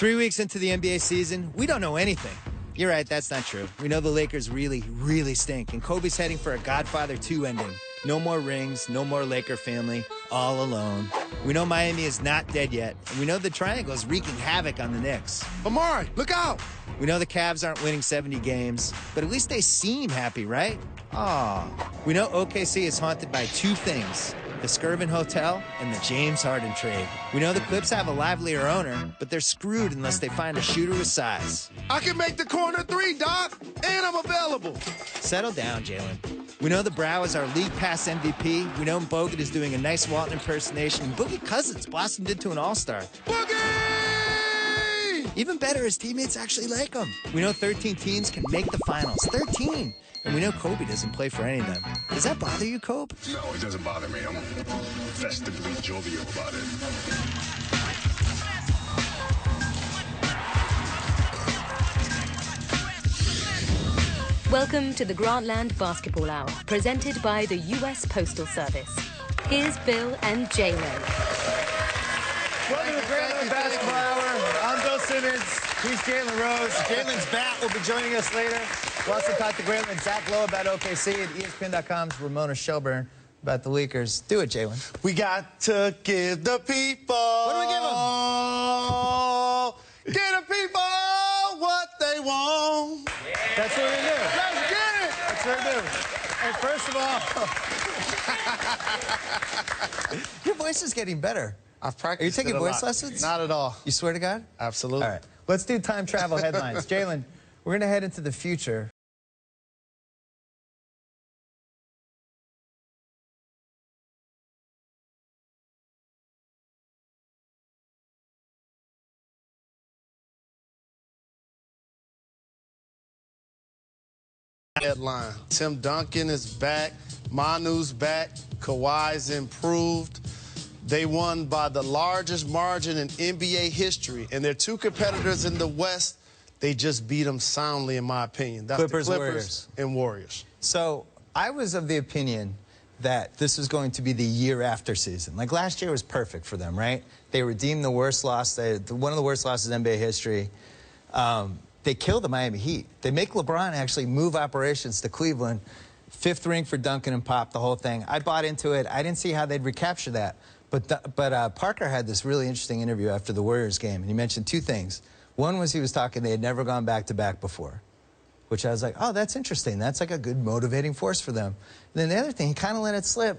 3 weeks into the NBA season, we don't know anything. You're right, that's not true. We know the Lakers really, really stink, and Kobe's heading for a Godfather 2 ending. No more rings, no more Laker family, all alone. We know Miami is not dead yet, and we know the Triangle is wreaking havoc on the Knicks. Amari, look out! We know the Cavs aren't winning 70 games, but at least they seem happy, right? Aw. We know OKC is haunted by two things: the Skirvin Hotel and the James Harden trade. We know the Clips have a livelier owner, but they're screwed unless they find a shooter with size. I can make the corner three, Doc, and I'm available. Settle down, Jalen. We know the Brow is our league pass MVP. We know Bogut is doing a nice Walton impersonation. And Boogie Cousins blossomed into an all-star. Boogie! Even better, his teammates actually like him. We know 13 teams can make the finals. 13! And we know Kobe doesn't play for any of them. Does that bother you, Kobe? No, it doesn't bother me. I'm festively jovial about it. Welcome to the Grantland Basketball Hour, presented by the U.S. Postal Service. Here's Bill and Jalen. Welcome to the Grantland Basketball Hour. I'm Bill Simmons. He's Jalen Rose. Jalen's bat will be joining us later. We'll also talk to Grantland Zach Lowe about OKC and ESPN.com's Ramona Shelburne about the Lakers. Do it, Jalen. We got to give the people. What do we give them? Give the people what they want. Yeah. That's what we do. Let's get it. That's what we do. And first of all, your voice is getting better. I've practiced. Are you taking voice lot. lessons? Not at all. You swear to God? Absolutely. All right. Let's do time travel headlines. Jalen, we're going to head into the future. Headline. Tim Duncan is back. Manu's back. Kawhi's improved. They won by the largest margin in NBA history. And their two competitors in the West, they just beat them soundly, in my opinion. That's Clippers, the Clippers Warriors. and Warriors. So I was of the opinion that this was going to be the year after season. Like last year was perfect for them, right? They redeemed the worst loss, one of the worst losses in NBA history. They killed the Miami Heat. They make LeBron actually move operations to Cleveland. 5th ring for Duncan and Pop, the whole thing. I bought into it. I didn't see how they'd recapture that. But Parker had this really interesting interview after the Warriors game, and he mentioned two things. One was he was talking they had never gone back-to-back before, which I was like, oh, that's interesting. That's like a good motivating force for them. And then the other thing, he kind of let it slip.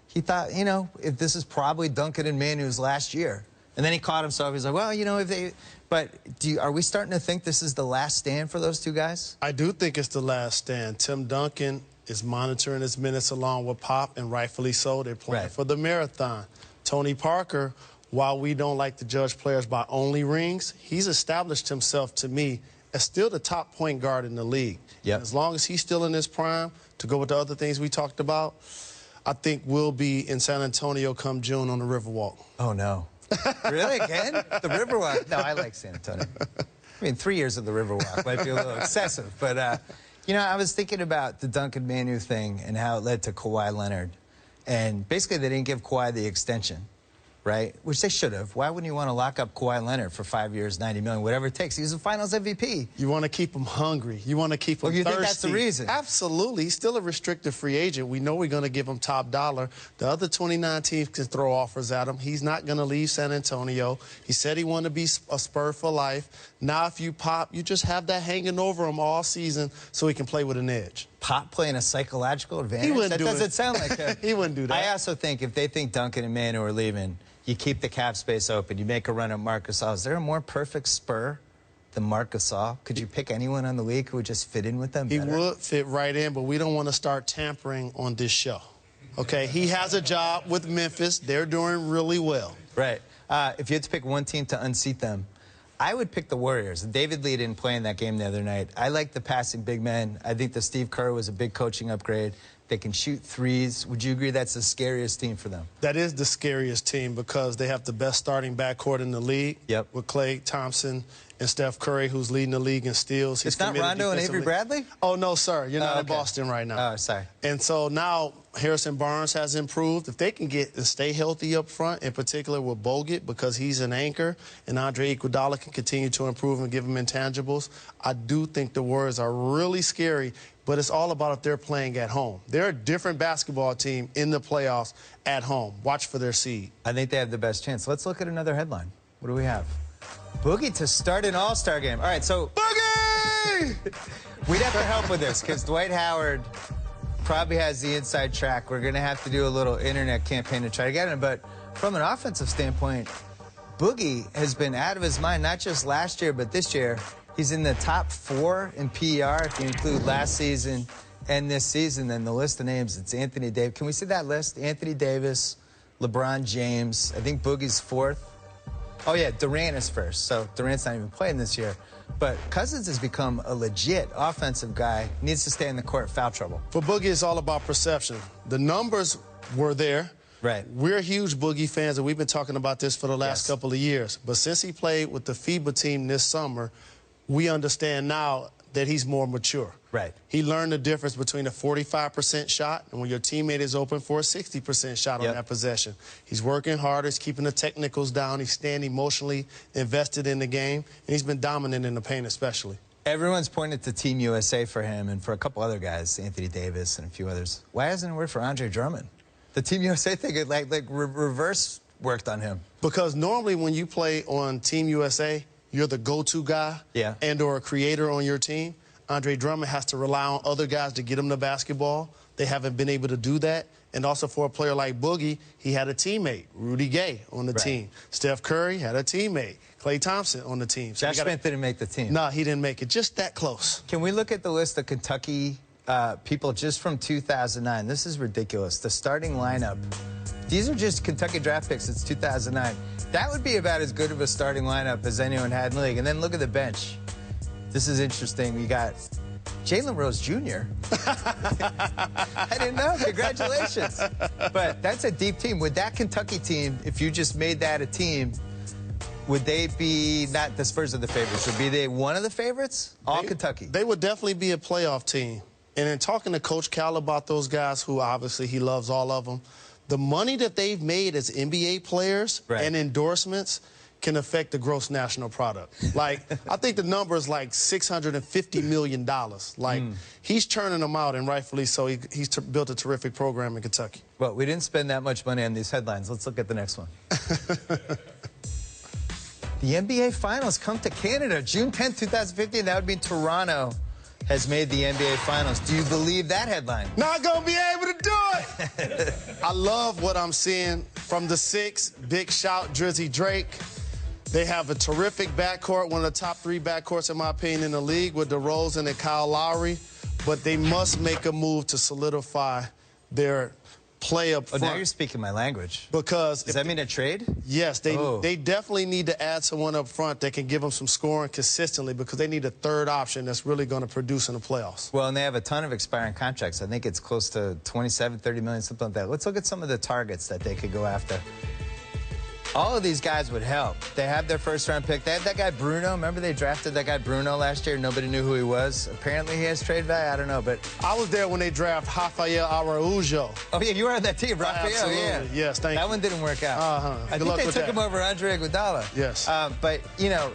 He thought, you know, if this is probably Duncan and Manu's last year. And then he caught himself. He's like, well, you know, if they... But are we starting to think this is the last stand for those two guys? I do think it's the last stand. Tim Duncan is monitoring his minutes along with Pop, and rightfully so. They're playing for the marathon. Tony Parker, while we don't like to judge players by only rings, he's established himself, to me, as still the top point guard in the league. Yep. As long as he's still in his prime, to go with the other things we talked about, I think we'll be in San Antonio come June on the Riverwalk. Oh, no. Really, again? The Riverwalk? No, I like San Antonio. I mean, 3 years of the Riverwalk might be a little excessive. But, you know, I was thinking about the Duncan Manu thing and how it led to Kawhi Leonard. And basically, they didn't give Kawhi the extension, right? Which they should have. Why wouldn't you want to lock up Kawhi Leonard for 5 years, $90 million, whatever it takes? He was a Finals MVP. You want to keep him hungry. You want to keep him thirsty. thirsty. Think that's the reason? Absolutely. He's still a restricted free agent. We know we're going to give him top dollar. The other 29 teams can throw offers at him. He's not going to leave San Antonio. He said he wanted to be a Spur for life. Now, if you Pop, you just have that hanging over him all season so he can play with an edge. Pop playing a psychological advantage? He wouldn't that do doesn't it. sound like a... He wouldn't do that. I also think if they think Duncan and Manu are leaving, you keep the cap space open. You make a run at Marc Gasol. Is there a more perfect Spur than Marc Gasol? Could you pick anyone on the league who would just fit in with them better? He would fit right in, but we don't want to start tampering on this show. Okay? He has a job with Memphis. They're doing really well. Right. If you had to pick one team to unseat them, I would pick the Warriors. David Lee didn't play in that game the other night. I like the passing big men. I think the Steve Kerr was a big coaching upgrade. They can shoot threes. Would you agree that's the scariest team for them? That is the scariest team because they have the best starting backcourt in the league with Klay Thompson and Steph Curry, who's leading the league in steals. It's not Rondo and Avery Bradley? Oh, no, sir. You're not in okay. Boston right now. Oh, sorry. And so now Harrison Barnes has improved. If they can get and stay healthy up front, in particular with Bogut, because he's an anchor, and Andre Iguodala can continue to improve and give him intangibles, I do think the Warriors are really scary, but it's all about if they're playing at home. They're a different basketball team in the playoffs at home. Watch for their seed. I think they have the best chance. Let's look at another headline. What do we have? Boogie to start an All-Star game. All right, so Boogie! We'd have to help with this because Dwight Howard probably has the inside track. We're going to have to do a little internet campaign to try to get him. But from an offensive standpoint, Boogie has been out of his mind, not just last year, but this year. He's in the top 4 in PER if you include last season and this season. Then the list of names, it's Anthony Davis. Can we see that list? Anthony Davis, LeBron James. I think Boogie's 4th. Oh, yeah, Durant is 1st. So Durant's not even playing this year. But Cousins has become a legit offensive guy. Needs to stay in the court, foul trouble. For Boogie, it's all about perception. The numbers were there. Right. We're huge Boogie fans, and we've been talking about this for the last couple of years. But since he played with the FIBA team this summer, we understand now that he's more mature. Right. He learned the difference between a 45% shot and when your teammate is open for a 60% shot on that possession. He's working hard. He's keeping the technicals down. He's staying emotionally invested in the game, and he's been dominant in the paint especially. Everyone's pointed to Team USA for him and for a couple other guys, Anthony Davis and a few others. Why hasn't it worked for Andre Drummond? The Team USA thing, reverse worked on him. Because normally when you play on Team USA, you're the go-to guy and or a creator on your team. Andre Drummond has to rely on other guys to get him the basketball. They haven't been able to do that. And also for a player like Boogie, he had a teammate, Rudy Gay, on the team. Steph Curry had a teammate, Klay Thompson on the team. So Josh Smith didn't make the team. No, he didn't make it. Just that close. Can we look at the list of Kentucky people just from 2009? This is ridiculous. The starting lineup. These are just Kentucky draft picks. It's 2009. That would be about as good of a starting lineup as anyone had in the league. And then look at the bench. This is interesting. We got Jalen Rose Jr. I didn't know. Congratulations. But that's a deep team. Would that Kentucky team, if you just made that a team, would they be not the Spurs are the favorites? Would be they one of the favorites? All Kentucky. They would definitely be a playoff team. And in talking to Coach Cal about those guys, who obviously he loves all of them, the money that they've made as NBA players and endorsements can affect the gross national product. Like, I think the number is like $650 million. Like, he's churning them out, and rightfully so. He's built a terrific program in Kentucky. Well, we didn't spend that much money on these headlines. Let's look at the next one. The NBA Finals come to Canada June 10, 2015. That would mean Toronto has made the NBA Finals. Do you believe that headline? Not gonna be able to do it. I love what I'm seeing from the Six. Big shout, Drizzy Drake. They have a terrific backcourt, one of the top 3 backcourts, in my opinion, in the league with DeRozan and Kyle Lowry. But they must make a move to solidify their play up front. Oh, now you're speaking my language. Because does that mean a trade? Yes, they definitely need to add someone up front that can give them some scoring consistently, because they need a third option that's really going to produce in the playoffs. Well, and they have a ton of expiring contracts. I think it's close to 27, 30 million, something like that. Let's look at some of the targets that they could go after. All of these guys would help. They have their first-round pick. They had that guy Bruno. Remember they drafted that guy Bruno last year? Nobody knew who he was. Apparently he has trade value. I don't know, but... I was there when they drafted Rafael Araujo. Oh, yeah, you were on that team, Rafael. Absolutely. Yeah. Yes, thank you. That one didn't work out. I think they took him over Andre Iguodala. Yes. But, you know,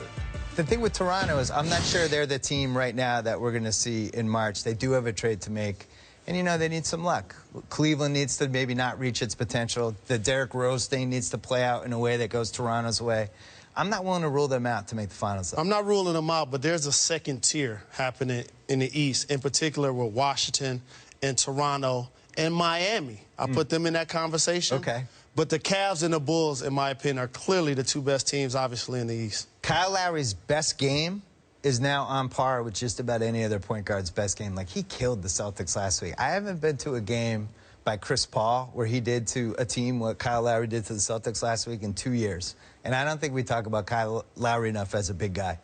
the thing with Toronto is I'm not sure they're the team right now that we're going to see in March. They do have a trade to make. And, you know, they need some luck. Cleveland needs to maybe not reach its potential. The Derrick Rose thing needs to play out in a way that goes Toronto's way. I'm not willing to rule them out to make the finals, though. I'm not ruling them out, but there's a second tier happening in the East, in particular with Washington and Toronto and Miami. I put them in that conversation. Okay. But the Cavs and the Bulls, in my opinion, are clearly the 2 best teams, obviously, in the East. Kyle Lowry's best game is now on par with just about any other point guard's best game. Like, he killed the Celtics last week. I haven't been to a game by Chris Paul where he did to a team what Kyle Lowry did to the Celtics last week in 2 years. And I don't think we talk about Kyle Lowry enough as a big guy.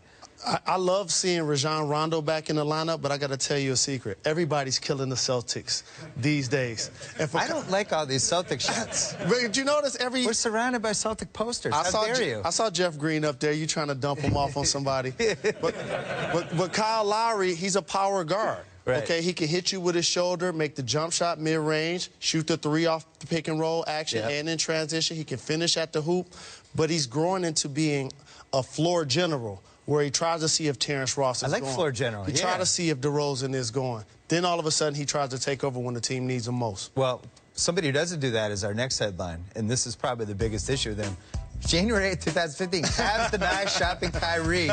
I love seeing Rajon Rondo back in the lineup, but I got to tell you a secret. Everybody's killing the Celtics these days. I don't like all these Celtic shots. But did you notice We're surrounded by Celtic posters. How dare you? I saw Jeff Green up there. You trying to dump him off on somebody. But Kyle Lowry, he's a power guard. Right. Okay, he can hit you with his shoulder, make the jump shot mid-range, shoot the three off the pick and roll action and in transition. He can finish at the hoop, but he's growing into being a floor general where he tries to see if Terrence Ross is going. I like floor general, He tries to see if DeRozan is going. Then all of a sudden he tries to take over when the team needs him most. Well, somebody who doesn't do that is our next headline, and this is probably the biggest issue with them. January 8th, 2015, Cavs deny shopping Kyrie.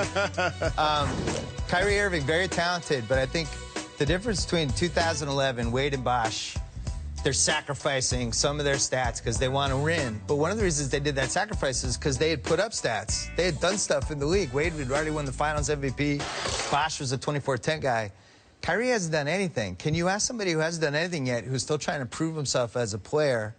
Kyrie Irving, very talented, but I think the difference between 2011, Wade and Bosch, they're sacrificing some of their stats because they want to win. But one of the reasons they did that sacrifice is because they had put up stats. They had done stuff in the league. Wade had already won the Finals MVP. Bosch was a 24-10 guy. Kyrie hasn't done anything. Can you ask somebody who hasn't done anything yet, who's still trying to prove himself as a player,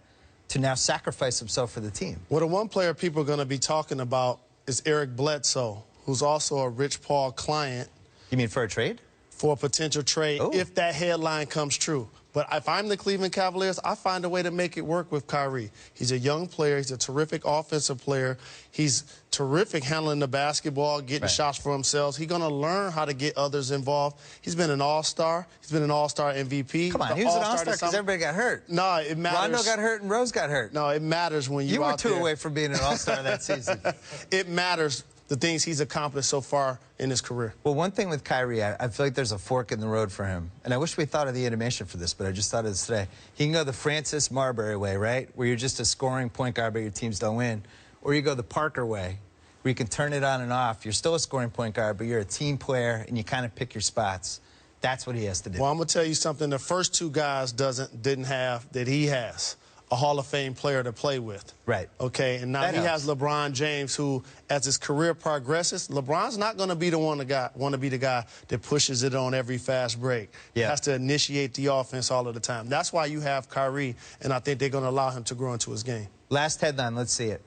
to now sacrifice himself for the team? Well, the one player people are going to be talking about is Eric Bledsoe, who's also a Rich Paul client. You mean for a trade? For a potential trade, if that headline comes true. But if I'm the Cleveland Cavaliers, I find a way to make it work with Kyrie. He's a young player. He's a terrific offensive player. He's terrific handling the basketball, getting shots for himself. He's going to learn how to get others involved. He's been an all-star. He's been an all-star MVP. Come on, he was an all-star because everybody got hurt. No, it matters. Rondo got hurt and Rose got hurt. No, it matters when you were two away from being an all-star that season. It matters the things he's accomplished so far in his career. Well, one thing with Kyrie, I feel like there's a fork in the road for him. And I wish we thought of the animation for this, but I just thought of this today. He can go the Francis Marbury way, right? Where you're just a scoring point guard, but your teams don't win. Or you go the Parker way, where you can turn it on and off. You're still a scoring point guard, but you're a team player, and you kind of pick your spots. That's what he has to do. Well, I'm going to tell you something the first two guys didn't have that he has. A Hall of Fame player to play with. Right. Okay, and now he has LeBron James, who, as his career progresses, LeBron's not going to be the one to be the guy that pushes it on every fast break. He has to initiate the offense all of the time. That's why you have Kyrie, and I think they're going to allow him to grow into his game. Last headline, let's see it.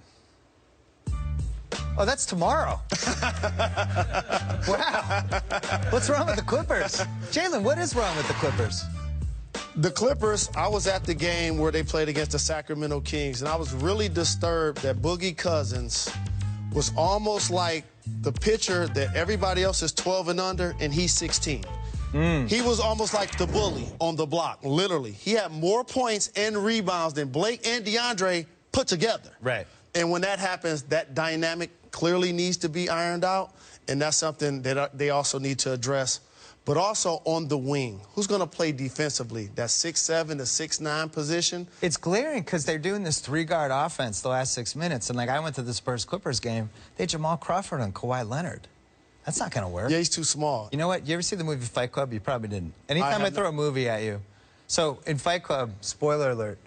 Oh, that's tomorrow. Wow. What's wrong with the Clippers? Jalen, what is wrong with the Clippers? The Clippers, I was at the game where they played against the Sacramento Kings, and I was really disturbed that Boogie Cousins was almost like the pitcher that everybody else is 12 and under, and he's 16. He was almost like the bully on the block, literally. He had more points and rebounds than Blake and DeAndre put together. Right. And when that happens, that dynamic clearly needs to be ironed out, and that's something that they also need to address. But also on the wing, who's going to play defensively? That 6'7" to 6'9" position? It's glaring because they're doing this three-guard offense the last 6 minutes. And, like, I went to the Spurs-Clippers game. They had Jamal Crawford and Kawhi Leonard. That's not going to work. Yeah, he's too small. You know what? You ever see the movie Fight Club? You probably didn't. Anytime I throw a movie at you. So, in Fight Club, spoiler alert,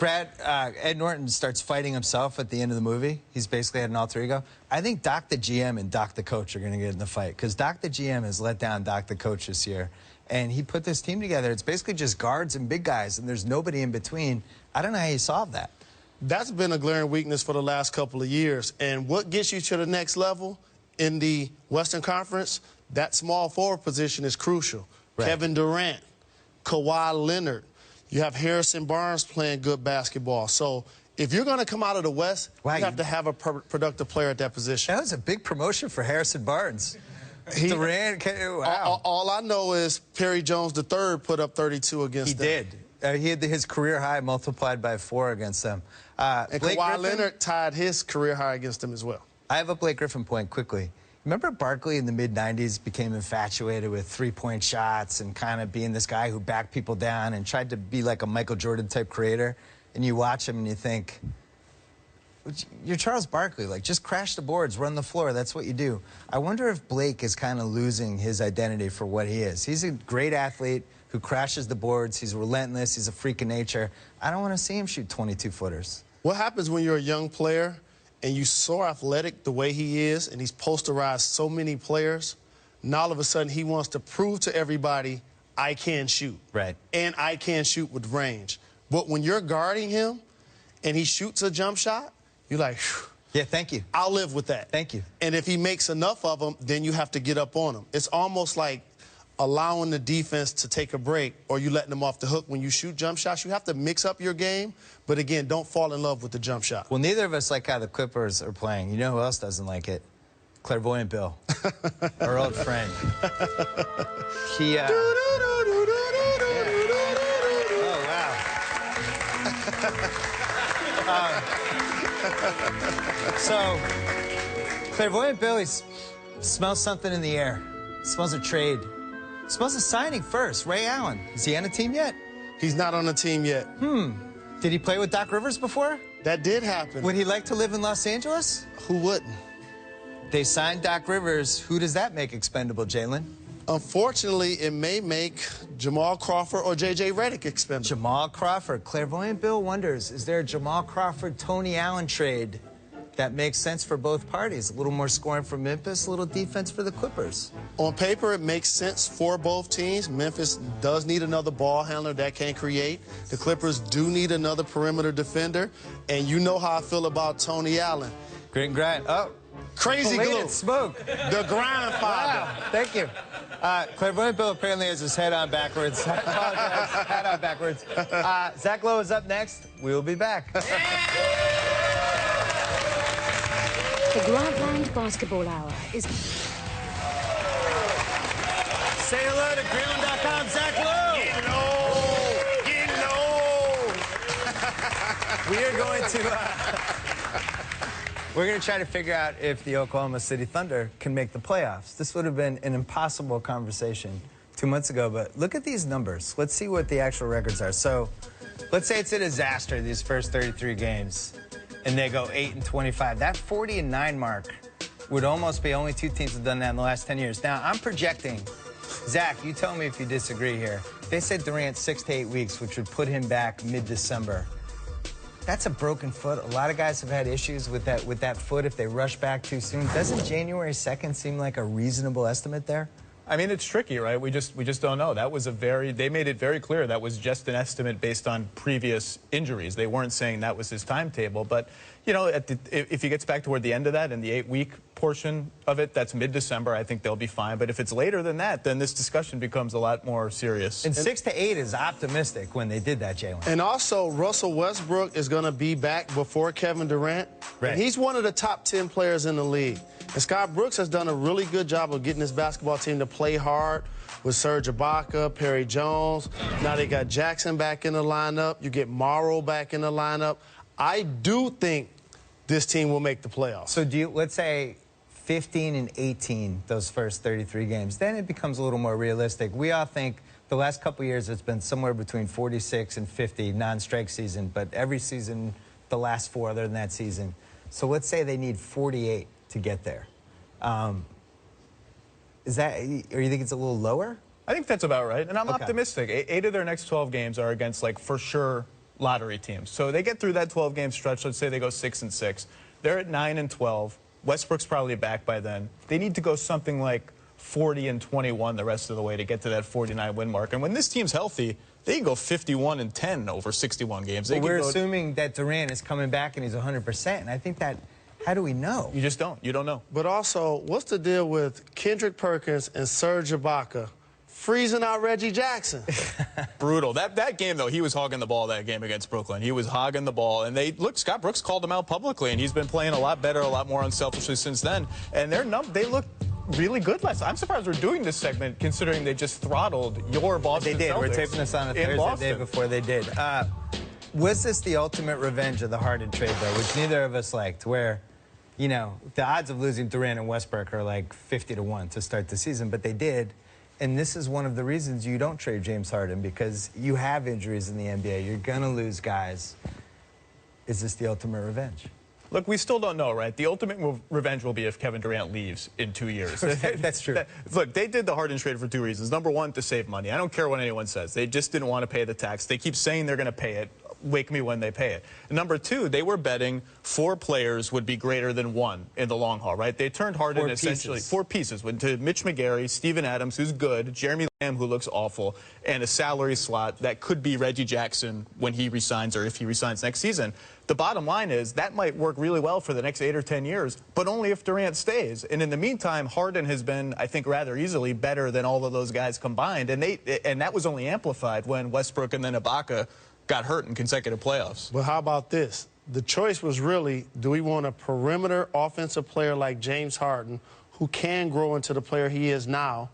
Ed Norton starts fighting himself at the end of the movie. He's basically had an alter ego. I think Doc the GM and Doc the coach are going to get in the fight because Doc the GM has let down Doc the coach this year. And he put this team together. It's basically just guards and big guys, and there's nobody in between. I don't know how you solve that. That's been a glaring weakness for the last couple of years. And what gets you to the next level in the Western Conference, that small forward position is crucial. Right. Kevin Durant, Kawhi Leonard. You have Harrison Barnes playing good basketball. So if you're going to come out of the West, you have to have a productive player at that position. That was a big promotion for Harrison Barnes. Durant, wow. All I know is Perry Jones III put up 32 against them. He did. He had his career high multiplied by 4 against them. And Kawhi Leonard tied his career high against them as well. I have a Blake Griffin point quickly. Remember Barkley in the mid-'90s became infatuated with three-point shots and kind of being this guy who backed people down and tried to be like a Michael Jordan-type creator? And you watch him and you think, you're Charles Barkley. Like, just crash the boards, run the floor. That's what you do. I wonder if Blake is kind of losing his identity for what he is. He's a great athlete who crashes the boards. He's relentless. He's a freak of nature. I don't want to see him shoot 22-footers. What happens when you're a young player and you're so athletic the way he is, and he's posterized so many players, and all of a sudden he wants to prove to everybody, I can shoot. Right. And I can shoot with range. But when you're guarding him and he shoots a jump shot, you're like, Yeah, thank you. I'll live with that. Thank you. And if he makes enough of them, then you have to get up on him. It's almost like allowing the defense to take a break, or you letting them off the hook when you shoot jump shots. You have to mix up your game, but again, don't fall in love with the jump shot. Well, neither of us like how the Clippers are playing. You know who else doesn't like it? Clairvoyant Bill, our old friend. He, Oh, wow. So, Clairvoyant Bill, he smells something in the air. Smells a trade. Smells a signing first. Ray Allen. Is he on a team yet? He's not on the team yet. Did he play with Doc Rivers before? That did happen. Would he like to live in Los Angeles? Who wouldn't? They signed Doc Rivers. Who does that make expendable, Jalen? Unfortunately, it may make Jamal Crawford or J.J. Redick expendable. Jamal Crawford. Clairvoyant Bill wonders, is there a Jamal Crawford, Tony Allen trade that makes sense for both parties? A little more scoring for Memphis, a little defense for the Clippers. On paper, it makes sense for both teams. Memphis does need another ball handler that can create. The Clippers do need another perimeter defender. And you know how I feel about Tony Allen. Grit and grind. Oh. Crazy Belated glue. smoke. The grandfather. Wow. Thank you. Clairvoyant Bill apparently has his head on backwards. I apologize. Head on backwards. Zach Lowe is up next. We will be back. The Grantland Basketball Hour is... Say hello to Grantland.com, Zach Lowe. Get low. We are going to... We're going to try to figure out if the Oklahoma City Thunder can make the playoffs. This would have been an impossible conversation 2 months ago, but look at these numbers. Let's see what the actual records are. So let's say it's a disaster, these first 33 games, and they go 8-25. That 40-9 mark would almost be only two teams have done that in the last 10 years. Now, I'm projecting, Zach, you tell me if you disagree here. They said Durant 6 to 8 weeks, which would put him back mid-December. That's a broken foot. A lot of guys have had issues with that foot if they rush back too soon. Doesn't January 2nd seem like a reasonable estimate there? I mean, it's tricky, right? We just don't know. That was they made it very clear that was just an estimate based on previous injuries. They weren't saying that was his timetable. But, you know, if he gets back toward the end of that and the 8-week portion of it, that's mid-December, I think they'll be fine. But if it's later than that, then this discussion becomes a lot more serious. And 6 to 8 is optimistic when they did that, Jalen. And also, Russell Westbrook is going to be back before Kevin Durant. Right. And he's one of the top 10 players in the league. And Scott Brooks has done a really good job of getting this basketball team to play hard with Serge Ibaka, Perry Jones. Now they got Jackson back in the lineup. You get Morrow back in the lineup. I do think this team will make the playoffs. So let's say 15-18, those first 33 games, then it becomes a little more realistic. We all think the last couple years it's been somewhere between 46 and 50 non-strike season, but every season, the last 4 other than that season. So let's say they need 48 to get there. Is that, or you think it's a little lower? I think that's about right, and I'm Okay. optimistic. 8 of their next 12 games are against, like, for sure lottery teams. So they get through that 12-game stretch. Let's say they go 6-6. They're at 9-12. Westbrook's probably back by then. They need to go something like 40-21 the rest of the way to get to that 49-win mark. And when this team's healthy, they can go 51-10 over 61 games. Well, we're assuming that Durant is coming back and he's 100%, and I think that, how do we know? You just don't. You don't know. But also, what's the deal with Kendrick Perkins and Serge Ibaka freezing out Reggie Jackson? Brutal. That game, though, he was hogging the ball that game against Brooklyn. He was hogging the ball. And Scott Brooks called him out publicly, and he's been playing a lot better, a lot more unselfishly since then. And they look really good last. I'm surprised we're doing this segment, considering they just throttled your Boston Celtics. They did. We're taping this on a Thursday day before they did. Was this the ultimate revenge of the Harden trade, though, which neither of us liked, where, you know, the odds of losing Durant and Westbrook are like 50-1 to start the season, but they did. And this is one of the reasons you don't trade James Harden, because you have injuries in the NBA. You're going to lose guys. Is this the ultimate revenge? Look, we still don't know, right? The ultimate revenge will be if Kevin Durant leaves in 2 years. That's true. Look, they did the Harden trade for 2 reasons. Number one, to save money. I don't care what anyone says. They just didn't want to pay the tax. They keep saying they're going to pay it. wake me when they pay it. Number two, they were betting 4 players would be greater than 1 in the long haul, right? They turned Harden essentially 4 pieces to Mitch McGary, Steven Adams, who's good, Jeremy Lamb, who looks awful, and a salary slot that could be Reggie Jackson when he resigns or if he resigns next season. The bottom line is that might work really well for the next 8 or 10 years, but only if Durant stays. And in the meantime, Harden has been, I think, rather easily better than all of those guys combined. And that was only amplified when Westbrook and then Ibaka got hurt in consecutive playoffs. But how about this? The choice was really, do we want a perimeter offensive player like James Harden, who can grow into the player he is now,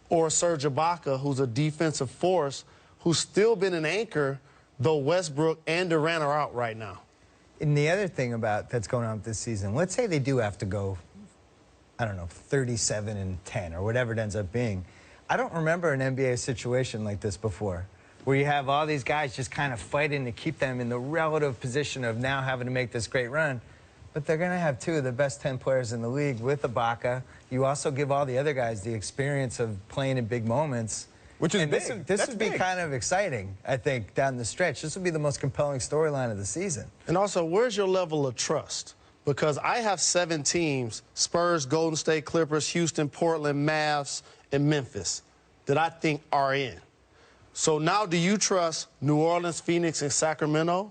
or Serge Ibaka, who's a defensive force, who's still been an anchor, though Westbrook and Durant are out right now? And the other thing about that's going on this season, let's say they do have to go, I don't know, 37-10 or whatever it ends up being. I don't remember an NBA situation like this before, where you have all these guys just kind of fighting to keep them in the relative position of now having to make this great run. But they're going to have 2 of the best 10 players in the league with Ibaka. You also give all the other guys the experience of playing in big moments. Which is and big. This would be kind of exciting, I think, down the stretch. This would be the most compelling storyline of the season. And also, where's your level of trust? Because I have 7 teams, Spurs, Golden State, Clippers, Houston, Portland, Mavs, and Memphis, that I think are in. So now do you trust New Orleans, Phoenix, and Sacramento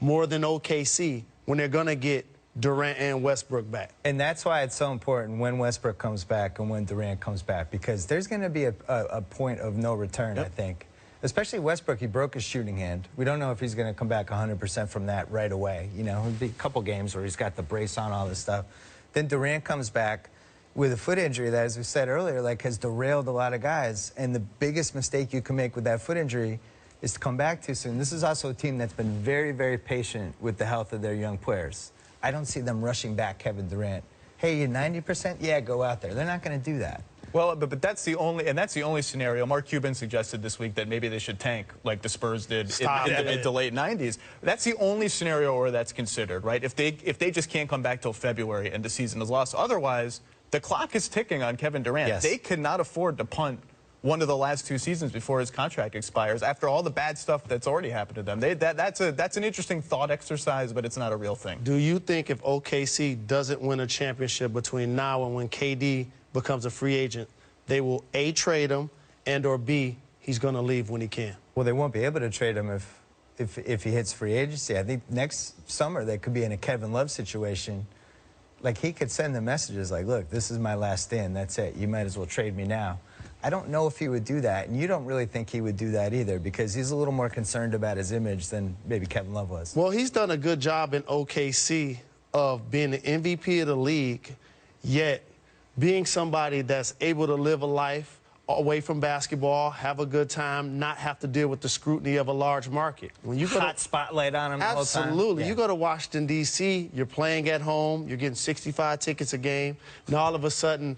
more than OKC when they're going to get Durant and Westbrook back? And that's why it's so important when Westbrook comes back and when Durant comes back, because there's going to be a point of no return, I think. Especially Westbrook, he broke his shooting hand. We don't know if he's going to come back 100% from that right away. You know, it'll be a couple games where he's got the brace on, all this stuff. Then Durant comes back with a foot injury that, as we said earlier, like has derailed a lot of guys. And the biggest mistake you can make with that foot injury is to come back too soon. This is also a team that's been very, very patient with the health of their young players. I don't see them rushing back Kevin Durant. Hey, you 90%? Yeah, go out there. They're not going to do that. Well, but that's the only scenario. Mark Cuban suggested this week that maybe they should tank like the Spurs did in the mid to late 90s. That's the only scenario where that's considered, right? If they just can't come back till February and the season is lost. Otherwise, the clock is ticking on Kevin Durant. Yes. They cannot afford to punt one of the last 2 seasons before his contract expires after all the bad stuff that's already happened to them. That's an interesting thought exercise, but it's not a real thing. Do you think if OKC doesn't win a championship between now and when KD becomes a free agent, they will A, trade him, and or B, he's going to leave when he can? Well, they won't be able to trade him if he hits free agency. I think next summer they could be in a Kevin Love situation. Like, he could send the messages like, look, this is my last stand. That's it. You might as well trade me now. I don't know if he would do that, and you don't really think he would do that either, because he's a little more concerned about his image than maybe Kevin Love was. Well, he's done a good job in OKC of being the MVP of the league, yet being somebody that's able to live a life away from basketball, have a good time, not have to deal with the scrutiny of a large market. When you Hot spotlight on him the whole time. Absolutely. Yeah. You go to Washington, D.C., you're playing at home, you're getting 65 tickets a game, and all of a sudden,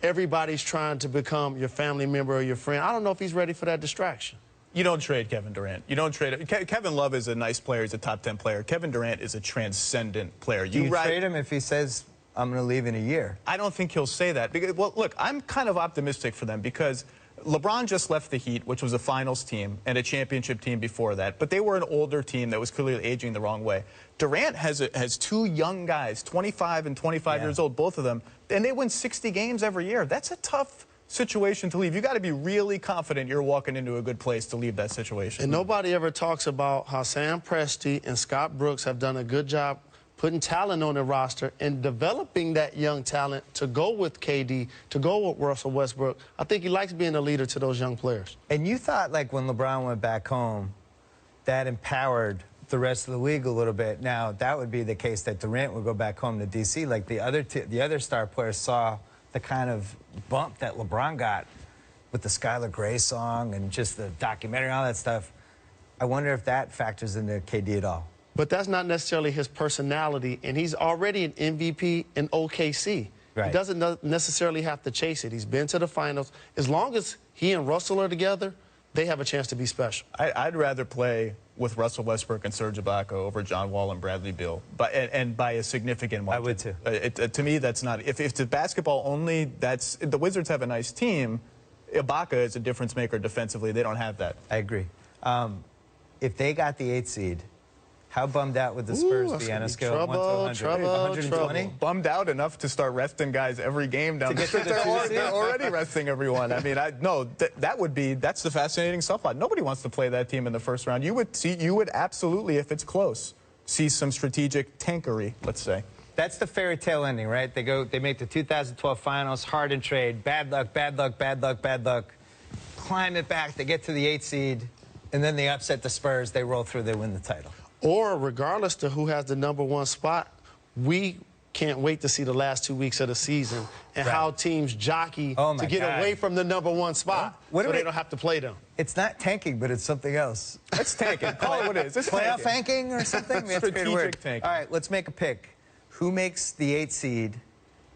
everybody's trying to become your family member or your friend. I don't know if he's ready for that distraction. You don't trade Kevin Durant. You don't trade Kevin Love is a nice player. He's a top 10 player. Kevin Durant is a transcendent player. Do you trade him if he says, I'm going to leave in a year? I don't think he'll say that. Because, well, look, I'm kind of optimistic for them because LeBron just left the Heat, which was a finals team and a championship team before that. But they were an older team that was clearly aging the wrong way. Durant has 2 young guys, 25 and 25 years old, both of them, and they win 60 games every year. That's a tough situation to leave. You got to be really confident you're walking into a good place to leave that situation. And nobody ever talks about how Sam Presti and Scott Brooks have done a good job putting talent on the roster and developing that young talent to go with KD, to go with Russell Westbrook. I think he likes being a leader to those young players. And you thought, like, when LeBron went back home, that empowered the rest of the league a little bit. Now, that would be the case that Durant would go back home to D.C. Like the other star players saw the kind of bump that LeBron got with the Skylar Grey song and just the documentary and all that stuff. I wonder if that factors into KD at all. But that's not necessarily his personality, and he's already an MVP in OKC. Right. He doesn't necessarily have to chase it. He's been to the finals. As long as he and Russell are together, they have a chance to be special. I'd rather play with Russell Westbrook and Serge Ibaka over John Wall and Bradley Beal, and by a significant margin. I would too. To me, that's not. If it's basketball only, the Wizards have a nice team. Ibaka is a difference maker defensively. They don't have that. I agree. if they got the 8th seed, how bummed out would the Spurs be on a scale of 1 to 100? 120? Bummed out enough to start resting guys every game down the stretch. They're already resting everyone. I mean, that's the fascinating stuff. Nobody wants to play that team in the first round. You would absolutely, if it's close, see some strategic tankery, let's say. That's the fairy tale ending, right? They make the 2012 finals, Harden trade, bad luck, bad luck, bad luck, bad luck. Climb it back, they get to the 8th seed, and then they upset the Spurs, they roll through, they win the title. Or regardless to who has the #1 spot, we can't wait to see the last 2 weeks of the season and how teams jockey to get away from the #1 spot so they don't have to play them. It's not tanking, but it's something else. It's tanking. Call it what it is. It's playoff tanking or something? Strategic tanking. All right, let's make a pick. Who makes the 8th seed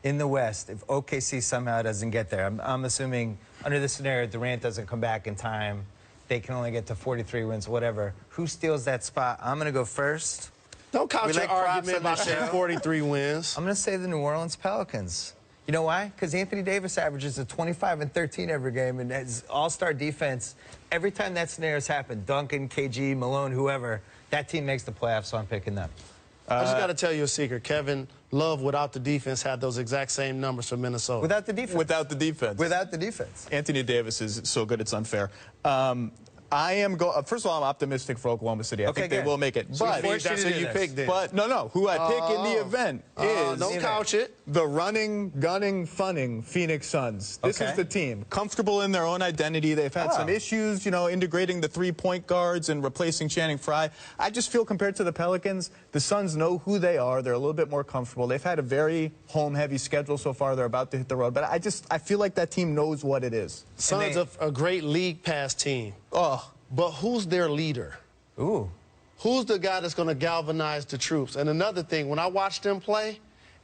in the West if OKC somehow doesn't get there? I'm assuming under this scenario, Durant doesn't come back in time. They can only get to 43 wins, whatever. Who steals that spot? I'm going to go first. Don't count your argument about saying 43 wins. I'm going to say the New Orleans Pelicans. You know why? Because Anthony Davis averages a 25 and 13 every game and has all-star defense. Every time that scenario's happened, Duncan, KG, Malone, whoever, that team makes the playoffs, so I'm picking them. I just got to tell you a secret. Kevin Love, without the defense, had those exact same numbers for Minnesota. Without the defense. Without the defense. Without the defense. Anthony Davis is so good, it's unfair. First of all, I'm optimistic for Oklahoma City. I think they will make it. So that's who you picked then. But no, who I pick in the event is don't couch it. The running, gunning, funning Phoenix Suns. This is the team. Comfortable in their own identity. They've had some issues, integrating the 3-point guards and replacing Channing Frye. I just feel compared to the Pelicans, the Suns know who they are. They're a little bit more comfortable. They've had a very home-heavy schedule so far. They're about to hit the road. But I feel like that team knows what it is. Suns are a great league pass team. But who's their leader? Ooh. Who's the guy that's going to galvanize the troops? And another thing, when I watch them play,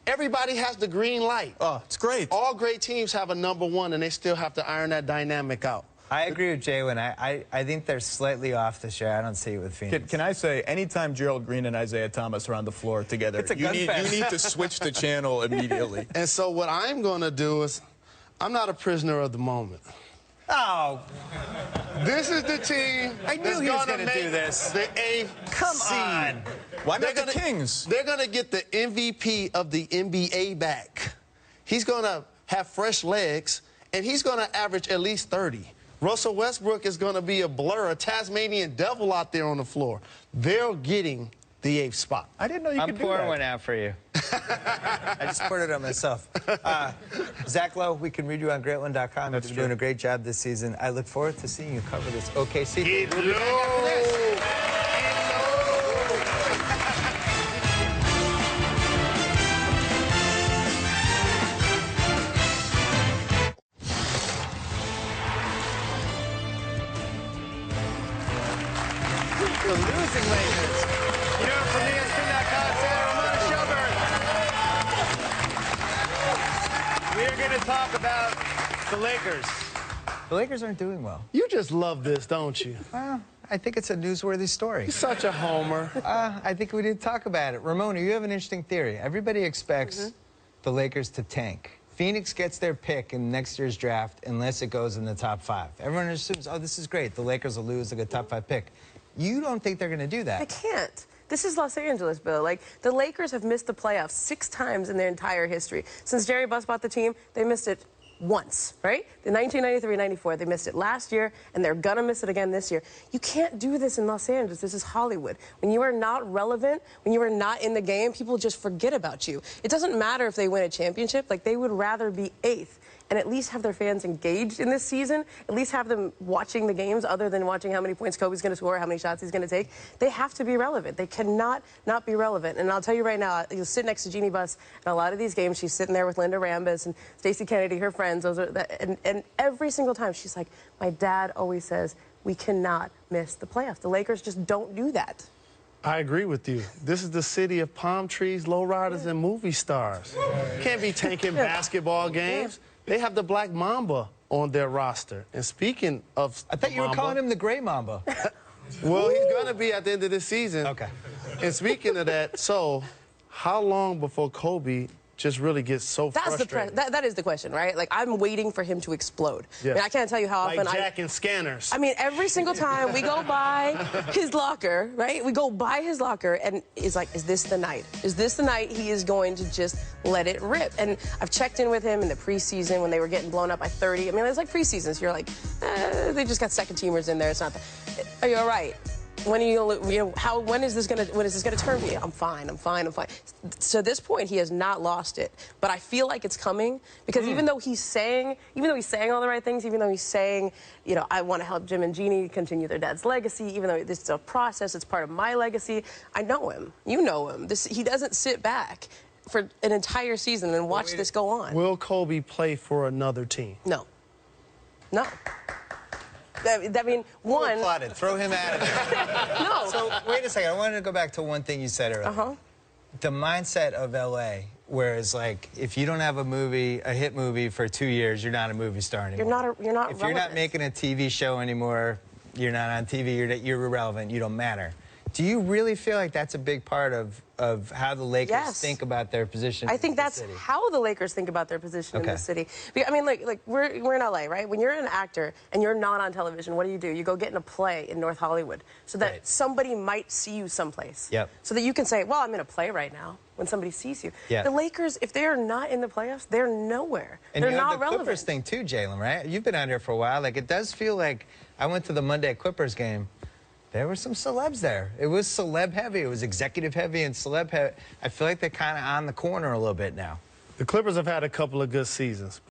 everybody has the green light. Oh, it's great. All great teams have a #1, and they still have to iron that dynamic out. I agree with Jay. I think they're slightly off this year. I don't see it with Phoenix. Can I say, anytime Gerald Green and Isaiah Thomas are on the floor together, you need to switch the channel immediately. And so what I'm going to do is, I'm not a prisoner of the moment. Oh. This is the team I knew he was going to do this. The 8th Come seed. on. Why not the Kings? They're going to get the MVP of the NBA back. He's going to have fresh legs, and he's going to average at least 30. Russell Westbrook is going to be a blur, a Tasmanian devil out there on the floor. They're getting the 8th spot. I didn't know you could do that. I'm pouring one out for you. I just poured it on myself. Zach Lowe, we can read you on Grantland.com. You're doing a great job this season. I look forward to seeing you cover this OKC. Get low. The losing Lakers. From ESPN.com, Santa Romana Shelburne. We are going to talk about the Lakers. The Lakers aren't doing well. You just love this, don't you? Well, I think it's a newsworthy story. You're such a homer. I think we need to talk about it. Ramona, you have an interesting theory. Everybody expects the Lakers to tank. Phoenix gets their pick in next year's draft unless it goes in the top 5. Everyone assumes, oh, this is great. The Lakers will lose, they'll get a top 5 pick. You don't think they're going to do that? They can't. This is Los Angeles, Bill. Like, the Lakers have missed the playoffs 6 times in their entire history. Since Jerry Buss bought the team, they missed it once, right? The 1993-94, they missed it last year, and they're gonna miss it again this year. You can't do this in Los Angeles. This is Hollywood. When you are not relevant, when you are not in the game, people just forget about you. It doesn't matter if they win a championship. Like, they would rather be 8th and at least have their fans engaged in this season, at least have them watching the games other than watching how many points Kobe's going to score, how many shots he's going to take. They have to be relevant. They cannot not be relevant. And I'll tell you right now, you'll sit next to Jeannie Buss in a lot of these games. She's sitting there with Linda Rambis and Stacey Kennedy, her friends. And every single time she's like, my dad always says, we cannot miss the playoffs. The Lakers just don't do that. I agree with you. This is the city of palm trees, lowriders, and movie stars. Can't be tanking basketball games. They have the Black Mamba on their roster. And speaking of I thought you were calling him the Gray Mamba. Well, he's going to be at the end of this season. Okay. And speaking of that, so how long before Kobe just really get so frustrated. That is the question, right? Like, I'm waiting for him to explode. Yes. I mean, I can't tell you how often like Jack and Scanners. I mean, every single time we go by his locker, right? We go by his locker, and it's like, is this the night? Is this the night he is going to just let it rip? And I've checked in with him in the preseason when they were getting blown up by 30. I mean, it's like preseason, so you're like, they just got second teamers in there. It's not that. Are you all right? When when is this gonna turn for you? I'm fine. To this point, he has not lost it, but I feel like it's coming because even though he's saying all the right things, even though he's saying, I want to help Jim and Jeannie continue their dad's legacy, even though this is a process, it's part of my legacy. I know him. You know him. He doesn't sit back for an entire season and watch this go on. Will Kobe play for another team? No. I mean, one. Plotted. Throw him out of there. No. So wait a second. I wanted to go back to one thing you said earlier. The mindset of LA, whereas like if you don't have a hit movie for 2 years, you're not a movie star anymore. You're not. If you're not making a TV show anymore, you're not on TV. You're irrelevant. You don't matter. Do you really feel like that's a big part of how the Lakers think about their position? I think that's how the Lakers think about their position in the city. I mean, like we're in LA, right? When you're an actor and you're not on television, what do? You go get in a play in North Hollywood so that somebody might see you someplace. Yep. So that you can say, well, I'm in a play right now when somebody sees you. Yeah. The Lakers, if they are not in the playoffs, they're nowhere. And they're you have not the relevant. Clippers thing too, Jalen, right? You've been out here for a while. Like, it does feel like I went to the Monday Clippers game. There were some celebs there. It was celeb heavy. It was executive heavy and celeb heavy. I feel like they're kind of on the corner a little bit now. The Clippers have had a couple of good seasons.